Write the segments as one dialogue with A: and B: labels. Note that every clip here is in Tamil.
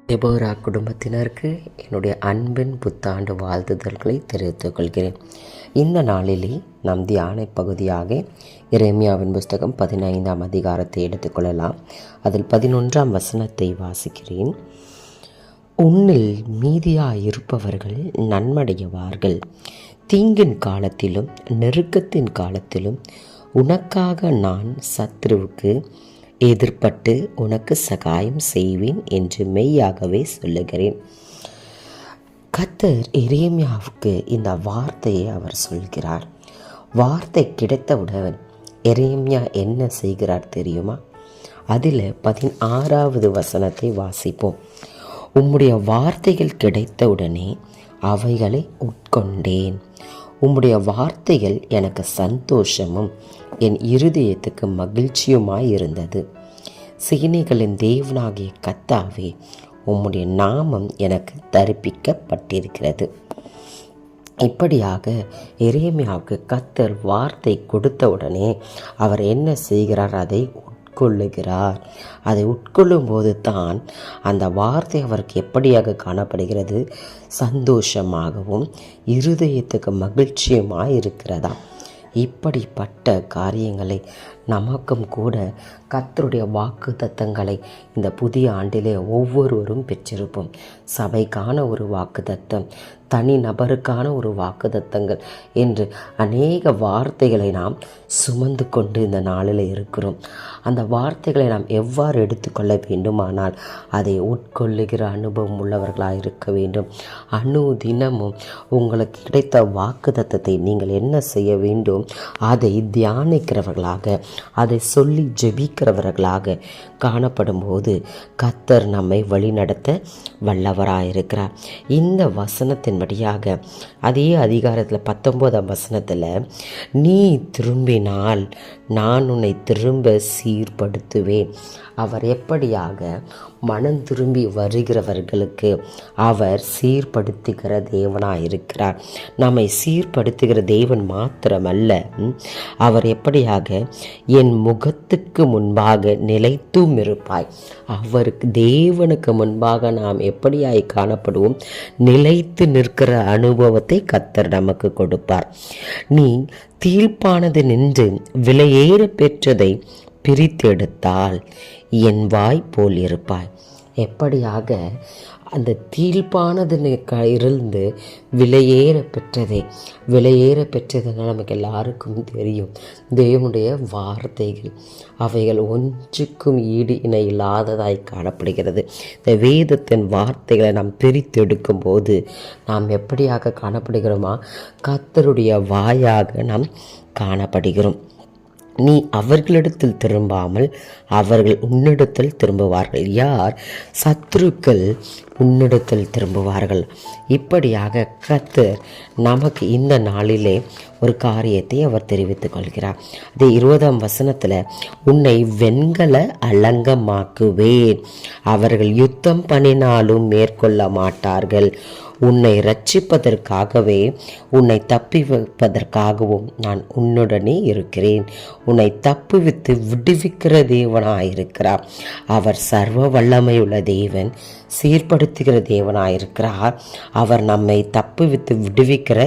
A: டெபோரா குடும்பத்தினருக்கு என்னுடைய அன்பின் புத்தாண்டு வாழ்த்துதல்களை தெரிவித்துக் கொள்கிறேன். இந்த நாளிலே நாம் தியான பகுதியாக எரேமியாவின் புஸ்தகம் 15ஆம் அதிகாரத்தை எடுத்துக்கொள்ளலாம். அதில் 11ஆம் வசனத்தை வாசிக்கிறேன். உன்னில் மீதியாயிருப்பவர்கள் நன்மடைவார்கள். தீங்கின் காலத்திலும் நெருக்கத்தின் காலத்திலும் உனக்காக நான் சத்ருவுக்கு எதிர்பட்டு உனக்கு சகாயம் செய்வேன் என்று மெய்யாகவே சொல்லுகிறேன். கர்த்தர் எரேமியாவுக்கு இந்த வார்த்தையை அவர் சொல்கிறார். வார்த்தை கிடைத்தவுடன் எரேமியா என்ன செய்கிறார் தெரியுமா? அதில் 16வது வசனத்தை வாசிப்போம். உம்முடைய வார்த்தைகள் கிடைத்தவுடனே அவைகளை உட்கொண்டேன். உம்முடைய வார்த்தைகள் எனக்கு சந்தோஷமும் என் இருதயத்துக்கு மகிழ்ச்சியுமாய் இருந்தது. சேனைகளின் தேவனாகிய கர்த்தாவே, உம்முடைய நாமம் எனக்கு தரிப்பிக்கப்பட்டிருக்கிறது. இப்படியாக எரேமியாவுக்கு கர்த்தர் வார்த்தை கொடுத்தவுடனே அவர் என்ன செய்கிறார்? அதை உட்கொள்ளுகிறார். அதை உட்கொள்ளும் போது தான் அந்த வார்த்தை அவருக்கு எப்படியாக காணப்படுகிறது? சந்தோஷமாகவும் இருதயத்துக்கு மகிழ்ச்சியுமாய் இருக்கிறதா? இப்படிப்பட்ட காரியங்களை நமக்கும் கூட கர்த்தருடைய வாக்கு தத்தங்களை இந்த புதிய ஆண்டிலே ஒவ்வொருவரும் பெற்றிருப்போம். சபைக்கான ஒரு வாக்கு தத்தம், தனி நபருக்கான ஒரு வாக்கு தத்தங்கள் என்று அநேக வார்த்தைகளை நாம் சுமந்து கொண்டு இந்த நாளில் இருக்கிறோம். அந்த வார்த்தைகளை நாம் எவ்வாறு எடுத்துக்கொள்ள வேண்டுமானால் அதை உட்கொள்ளுகிற அனுபவம் உள்ளவர்களாக இருக்க வேண்டும். தினமும் உங்களுக்கு கிடைத்த வாக்கு தத்தத்தை நீங்கள் என்ன செய்ய வேண்டும்? அதை தியானிக்கிறவர்களாக, அதை சொல்லி ஜெபிக்கிறவர்களாக காணப்படும் போது கர்த்தர் நம்மை வழிநடத்த வல்லவராயிருக்கிறார். இந்த வசனத்தின்படியாக அதே அதிகாரத்தில் 19ஆம் வசனத்தில், நீ திரும்பினால் நான் உன்னை திரும்ப சீர்படுத்துவேன். அவர் எப்படியாக மனம் திரும்பி வருகிறவர்களுக்கு அவர் சீர்படுத்துகிற தேவனாக இருக்கிறார். நம்மை சீர்படுத்துகிற தேவன் மாத்திரமல்ல, அவர் எப்படியாக என் முகத்துக்கு முன்பாக நிலைத்தும் இருப்பாய். அவருக்கு தேவனுக்கு முன்பாக நாம் எப்படியாய் காணப்படுவோம்? நிலைத்து நிற்கிற அனுபவத்தை கர்த்தர் நமக்கு கொடுப்பார். நீ தீர்ப்பானது நின்று விலையேற பெற்றதை பிரித்தெடுத்தால் என் வாய் போல் இருப்பாய். எப்படியாக அந்த தீர்ப்பானது இருந்து விலையேற பெற்றதுன்னா நமக்கு எல்லாருக்கும் தெரியும். தேவனுடைய வார்த்தைகள் அவைகள் ஒன்றுக்கும் ஈடு இணை இல்லாததாய் காணப்படுகிறது. இந்த வேதத்தின் வார்த்தைகளை நாம் பிரித்தெடுக்கும் போது நாம் எப்படியாக காணப்படுகிறோமா? கர்த்தருடைய வாயாக நாம் காணப்படுகிறோம். நீ அவர்களிடத்தில் திரும்பாமல் அவர்கள் உன்னிடத்தில் திரும்புவார்கள். யார்? சத்துருக்கள் உன்னிடத்தில் திரும்புவார்கள். இப்படியாக கர்த்தர் நமக்கு இந்த நாளிலே ஒரு காரியத்தை அவர் தெரிவித்துக் கொள்கிறார். அது 20ஆம் வசனத்தில், உன்னை வெண்கல அலங்கமாக்குவேன். அவர்கள் யுத்தம் பண்ணினாலும் மேற்கொள்ள மாட்டார்கள். உன்னை ரட்சிப்பதற்காகவே உன்னை தப்பிப்பதற்காகவும் நான் உன்னுடனே இருக்கிறேன். உன்னை தப்புவித்து விடுவிக்கிற தேவனாயிருக்கிறார். அவர் சர்வ வல்லமையுள்ள தேவன், சீர்படுத்துகிற தேவனாயிருக்கிறார். அவர் நம்மை தப்புவித்து விடுவிக்கிற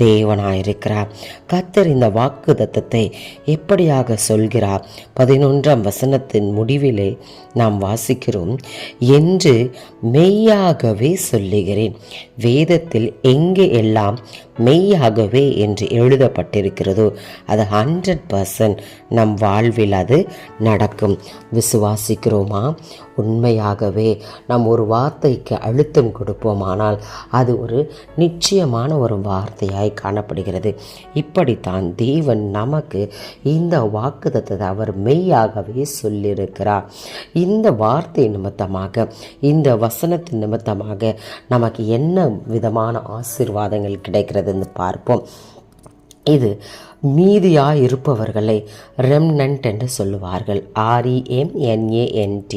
A: தேவனாயிருக்கிறார். கர்த்தர் இந்த வாக்கு தத்தத்தை எப்படியாக சொல்கிறார்? 11ஆம் வசனத்தின் முடிவிலே நாம் வாசிக்கிறோம், என்று மெய்யாகவே சொல்லுகிறேன். வேதத்தில் எங்கே எல்லாம் மெய்யாகவே என்று எழுதப்பட்டிருக்கிறதோ அது 100% நம் வாழ்வில் அது நடக்கும். விசுவாசிக்கிறோமா? உண்மையாகவே நாம் ஒரு வார்த்தைக்கு அழுத்தம் கொடுப்போமானால் அது ஒரு நிச்சயமான ஒரு வார்த்தையாய் காணப்படுகிறது. இப்படித்தான் தேவன் நமக்கு இந்த வாக்குத்தத்தத்தை அவர் மெய்யாகவே சொல்லியிருக்கிறார். இந்த வார்த்தை நிமித்தமாக, இந்த வசனத்தின் நிமித்தமாக நமக்கு என்ன விதமான ஆசீர்வாதங்கள் கிடைக்கிறதுன்னு பார்ப்போம். இது மீதியாய் இருப்பவர்களை ரெம்னன்ட் என்று சொல்லுவார்கள். REMNANT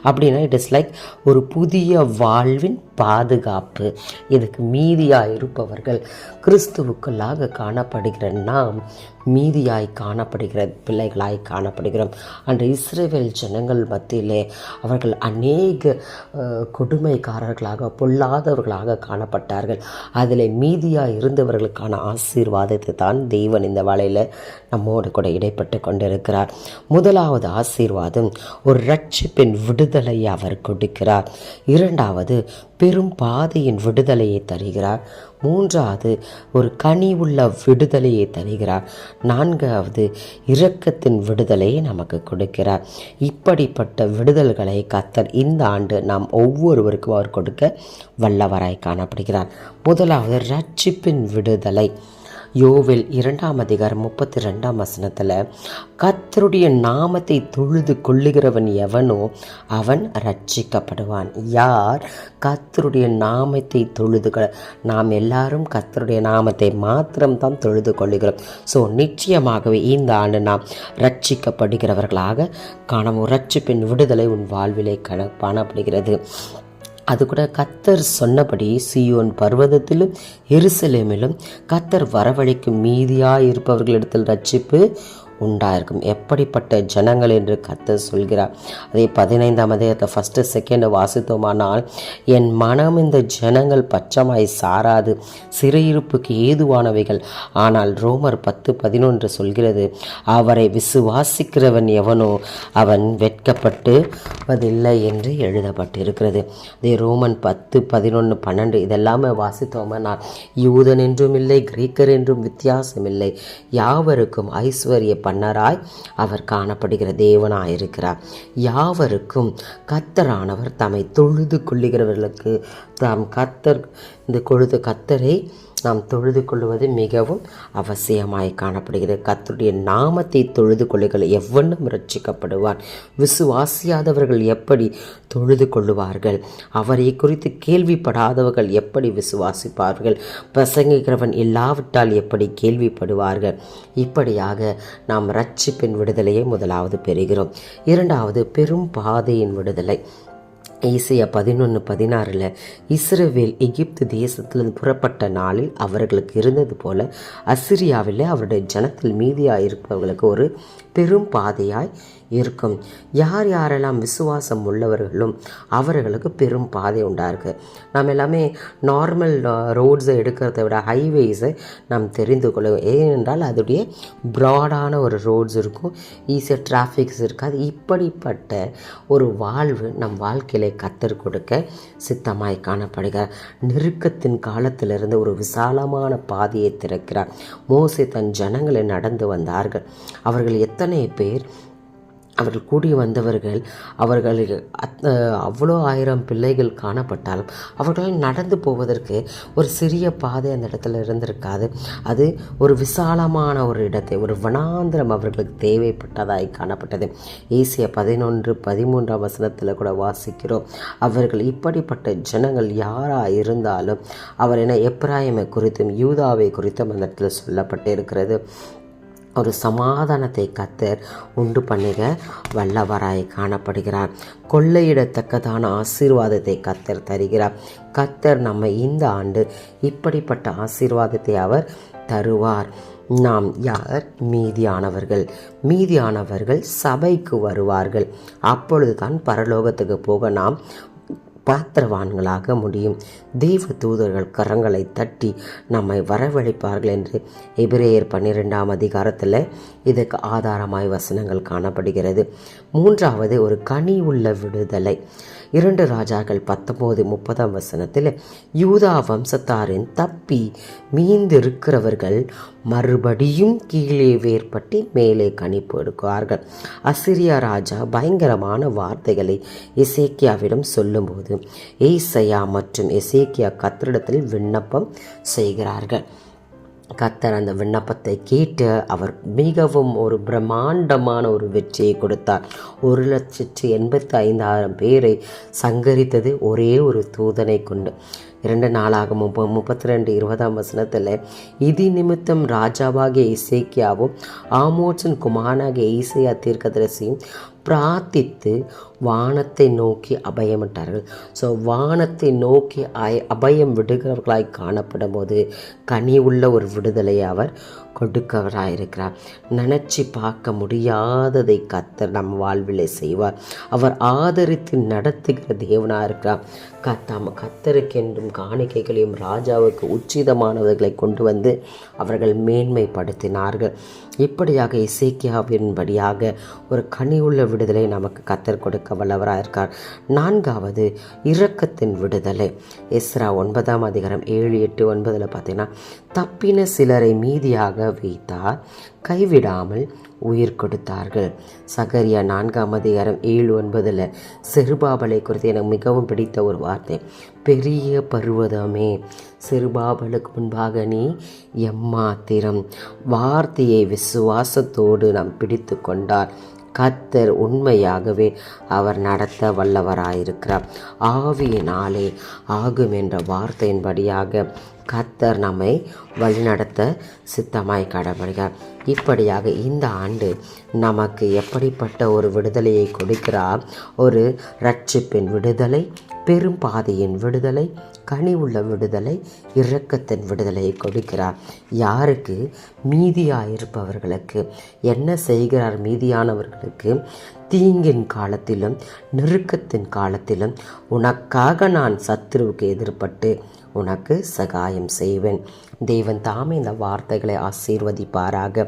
A: அப்படின்னா இட் இஸ் லைக் ஒரு புதிய வாழ்வின் பாதுகாப்பு. இதுக்கு மீதியாய் இருப்பவர்கள் கிறிஸ்துவுக்குள்ளாக காணப்படுகிற நாம் மீதியாய் காணப்படுகிற பிள்ளைகளாய் காணப்படுகிறோம். அன்று இஸ்ரவேல் ஜனங்கள் மத்தியிலே அவர்கள் அநேக கொடுமைக்காரர்களாக பொல்லாதவர்களாக காணப்பட்டார்கள். அதில் மீதியாய் இருந்தவர்களுக்கான ஆசீர்வாதத்தை தான் தேவன் இந்த வேளையில் நம்மோடு கூட இடைப்பட்டு கொண்டிருக்கிறார். முதலாவது ஆசீர்வாதம் ஒரு இரட்சிப்பின் விடுதலையை அவர் கொடுக்கிறார். இரண்டாவது பெரும் பாதையின் விடுதலையை தருகிறார். மூன்றாவது ஒரு கனி உள்ள விடுதலையை தருகிறார். நான்காவது இரக்கத்தின் விடுதலையை நமக்கு கொடுக்கிறார். இப்படிப்பட்ட விடுதல்களை கர்த்தர் இந்த ஆண்டு நாம் ஒவ்வொருவருக்கும் அவர் கொடுக்க வல்லவராய் காணப்படுகிறார். முதலாவது இரட்சிப்பின் விடுதலை. யோவேல் 2:32 கர்த்தருடைய நாமத்தை தொழுது கொள்ளுகிறவன் எவனோ அவன் ரட்சிக்கப்படுவான். யார் கர்த்தருடைய நாமத்தை நாம் எல்லாரும் கர்த்தருடைய நாமத்தை மாத்திரம்தான் தொழுது கொள்ளுகிறோம். ஸோ நிச்சயமாகவே இந்த ஆண்டு நாம் ரட்சிக்கப்படுகிறவர்களாக காணவும் ரட்சிப்பின் விடுதலை உன் வாழ்விலே காணப்படுகிறது. அது கூட கர்த்தர் சொன்னபடி சீயோன் பர்வதத்திலும் எருசலேமிலும் கர்த்தர் வரவழைக்கும் மீதியாய் இருப்பவர்களிடத்தில் ரட்சிப்பு உண்டாயிருக்கும். எப்படிப்பட்ட ஜனங்கள் என்று கர்த்தர் சொல்கிறார். அதே 15ஆம் அதிகாரத்தை 1, 2 வாசித்தோமானால், என் மனம் இந்த ஜனங்கள் பச்சமாய் சாராது, சிறையிருப்புக்கு ஏதுவானவைகள். ஆனால் ரோமர் 10:11 சொல்கிறது, அவரை விசுவாசிக்கிறவன் எவனோ அவன் வெட்கப்பட்டுவதில்லை என்று எழுதப்பட்டிருக்கிறது. அதே ரோமன் 10, 11, 12 இதெல்லாமே வாசித்தோமானால், யூதன் என்றும் இல்லை, கிரேக்கர் என்றும் வித்தியாசமில்லை, யாவருக்கும் ஐஸ்வர்ய பண்ணராய் அவர் காணப்படுகிற தேவனாயிருக்கிறார். யாவருக்கும் கர்த்தரானவர் தம்மை தொழுது கொள்ளுகிறவர்களுக்கு கர்த்தரை நாம் தொழுது கொள்வது மிகவும் அவசியமாய் காணப்படுகிறது. கர்த்தருடைய நாமத்தை தொழுது கொள்ளுங்கள் எவ்வளவு ரட்சிக்கப்படுவார். விசுவாசியாதவர்கள் எப்படி தொழுது கொள்ளுவார்கள்? அவரை குறித்து கேள்விப்படாதவர்கள் எப்படி விசுவாசிப்பார்கள்? பிரசங்கிக்கிறவன் இல்லாவிட்டால் எப்படி கேள்விப்படுவார்கள்? இப்படியாக நாம் ரட்சிப்பின் விடுதலையை முதலாவது பெறுகிறோம். இரண்டாவது பெரும் பாதையின் விடுதலை. ஏசாயா 11:16 இஸ்ரவேல் எகிப்து தேசத்திலிருந்து புறப்பட்ட நாளில் அவர்களுக்கு இருந்தது போல அசிரியாவில் அவருடைய ஜனத்தில் மீதியாய் இருப்பவர்களுக்கு ஒரு பெரும் பாதையாய் இருக்கும். யார் யாரெல்லாம் விசுவாசம் உள்ளவர்களும் அவர்களுக்கு பெரும் பாதை உண்டாயிருக்கு. நாம் எல்லாமே நார்மல் ரோட்ஸை எடுக்கிறத விட ஹைவேஸை நாம் தெரிந்து கொள்ளுவோம். ஏனென்றால் அதோடைய ப்ராடான ஒரு ரோட்ஸ் இருக்கும், ஈஸியாக டிராஃபிக்ஸ் இருக்காது. இப்படிப்பட்ட ஒரு வாழ்வு நம் வாழ்க்கையிலே கர்த்தர் கொடுக்க சித்தமாய் காணப்படுகிறார். நெருக்கத்தின் காலத்திலிருந்து ஒரு விசாலமான பாதையை திறக்கிறார். மோசே தன் ஜனங்களை நடந்து வந்தார்கள். அவர்கள் எத்தனை பேர் அவர்கள் கூடி வந்தவர்கள், அவர்களுக்கு அவ்வளோ 1000 பிள்ளைகள் காணப்பட்டாலும் அவர்களால் நடந்து போவதற்கு ஒரு சிறிய பாதை அந்த இடத்துல இருந்திருக்காது. அது ஒரு விசாலமான ஒரு இடத்தை, ஒரு வனாந்திரம் அவர்களுக்கு தேவைப்பட்டதாய் காணப்பட்டது. ஏசாயா 11:13 கூட வாசிக்கிறோம். அவர்கள் இப்படிப்பட்ட ஜனங்கள் யாராக இருந்தாலும் அவர் என எப்ராயிமை குறித்தும் யூதாவை குறித்தும் அந்த இடத்துல சொல்லப்பட்டு இருக்கிறது. ஒரு சமாதானத்தை கர்த்தர் உண்டு பண்ணுக வல்லவராய் காணப்படுகிறார். கொள்ளையிடத்தக்கதான ஆசீர்வாதத்தை கர்த்தர் தருகிறார். கர்த்தர் நம்ம இந்த ஆண்டு இப்படிப்பட்ட ஆசீர்வாதத்தை அவர் தருவார். நாம் யார்? மீதியானவர்கள் சபைக்கு வருவார்கள். அப்பொழுது தான் பரலோகத்துக்கு போக நாம் பாத்திரவான்களாக முடியும். தெய்வ தூதர்கள் கரங்களை தட்டி நம்மை வரவழைப்பார்கள் என்று எபிரேயர் 12 இதுக்கு ஆதாரமாய் வசனங்கள் காணப்படுகிறது. மூன்றாவது ஒரு கனி உள்ள விடுதலை. 2 ராஜாக்கள் 19:30 யூதா வம்சத்தாரின் தப்பி மீந்திருக்கிறவர்கள் மறுபடியும் கீழே வேர்பட்டு மேலே கணிப்பு எடுக்குவார்கள். அசிரியா ராஜா பயங்கரமான வார்த்தைகளை எசேக்கியாவிடம் சொல்லும்போது ஏசாயா மற்றும் எசேக்கியா கர்த்தரிடத்தில் விண்ணப்பம் செய்கிறார்கள். கர்த்தர் அந்த விண்ணப்பத்தை கேட்டு அவர் மிகவும் ஒரு பிரம்மாண்டமான ஒரு வெற்றியை கொடுத்தார். 1,85,000 பேரை சங்கரித்தது ஒரே ஒரு தூதனை கொண்டு. 2 நாளாகமம் 32:20 இது நிமித்தம் ராஜாவாகிய இசைக்கியாவும் ஆமோத்சின் குமாரனாகிய ஏசாயா தீர்க்கதரிசியும் பிரார்த்தித்து வானத்தை நோக்கி அபயமிட்டார்கள். ஸோ வானத்தை நோக்கி அபயம் விடுகிறவர்களாய் காணப்படும் போது கனி உள்ள ஒரு விடுதலையை அவர் கொடுக்கவராயிருக்கிறார். நினச்சி பார்க்க முடியாததை கர்த்தர் நம் வாழ்விலே செய்வார். அவர் ஆதரித்து நடத்துகிற தேவனாக இருக்கிறார். கர்த்தருக்கென்றும் காணிக்கைகளையும் ராஜாவுக்கு உச்சிதமானவர்களை கொண்டு வந்து அவர்கள் மேன்மைப்படுத்தினார்கள். இப்படியாக எசேக்கியாவின்படியாக ஒரு கனியுள்ள விடுதலை நமக்கு கர்த்தர் கொடுக்க வல்லவராக இருக்கார். 4வது இரக்கத்தின் விடுதலை. எஸ்ரா 9:7, 8, 9 பார்த்தீங்கன்னா, தப்பின சிலரை மீதியாக வைத்தார், கைவிடாமல் உயிர் கொடுத்தார்கள். சகரியா 4:7, 9 செருபாபலை குறித்து எனக்கு மிகவும் பிடித்த ஒரு வார்த்தை. பெரிய பர்வதமே, செருபாபலுக்கு முன்பாக நீ எம்மாத்திரம். வார்த்தையை விசுவாசத்தோடு நாம் பிடித்து கொண்டார். கர்த்தர் உண்மையாகவே அவர் நடத்த வல்லவராயிருக்கிறார். ஆவியினாலே ஆகும் என்ற வார்த்தையின்படியாக கர்த்தர் நம்மை வழிநடத்த சித்தமாய் கடப்படுகிறார். இப்படியாக இந்த ஆண்டு நமக்கு எப்படிப்பட்ட ஒரு விடுதலையை கொடுக்கிறார்? ஒரு இரட்சிப்பின் விடுதலை, பெரும் பாதையின் விடுதலை, கனி உள்ள விடுதலை, இரக்கத்தின் விடுதலையை கொடுக்கிறார். யாருக்கு? மீதியாயிருப்பவர்களுக்கு. என்ன செய்கிறார் மீதியானவர்களுக்கு? தீங்கின் காலத்திலும் நெருக்கத்தின் காலத்திலும் உனக்காக நான் சத்துருவுக்கு எதிர்பட்டு உனக்கு சகாயம் செய்வேன். தேவன் தாமே இந்த வார்த்தைகளை ஆசீர்வதிப்பாராக.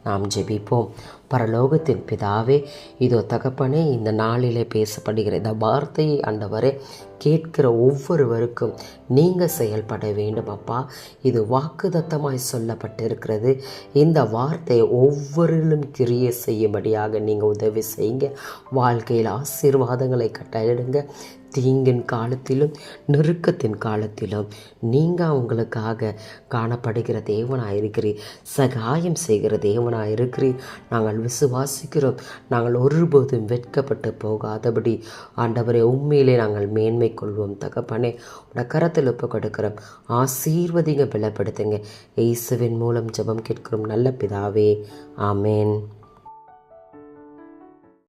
A: நாம் ஜெபிப்போம். பரலோகத்தின் பிதாவே, இதோ தகப்பனே, இந்த நாளிலே பேசப்படுகிற இந்த வார்த்தையை ஆண்டவரே கேட்கிற ஒவ்வொருவருக்கும் நீங்கள் செயல்பட வேண்டும் அப்பா. இது வாக்குதத்தமாய் சொல்லப்பட்டிருக்கிறது. இந்த வார்த்தையை ஒவ்வொருவரும் கிரியை செய்யும்படியாக நீங்கள் உதவி செய்யுங்க. வாழ்க்கையில் ஆசீர்வாதங்களை கட்டளையிடுங்க. தீங்கின் காலத்திலும் நெருக்கத்தின் காலத்திலும் நீங்கள் அவங்களுக்காக காணப்படுகிற தேவனாயிருக்கிறீர், சகாயம் செய்கிற தேவனாயிருக்கிறீர். நாங்கள் விசுவாசிக்கிறோம். நாங்கள் ஒருபோதும் வெட்கப்பட்டு போகாதபடி ஆண்டவரே உண்மையிலே நாங்கள் மேன்மை கொள்வோம். தகப்பனே, உடைய கரத்தில் ஒப்பு கொடுக்கிறோம். ஆசீர்வதிங்க, பலப்படுத்துங்க. இயேசுவின் மூலம் ஜெபம் கேட்கிறோம் நல்ல பிதாவே, ஆமேன்.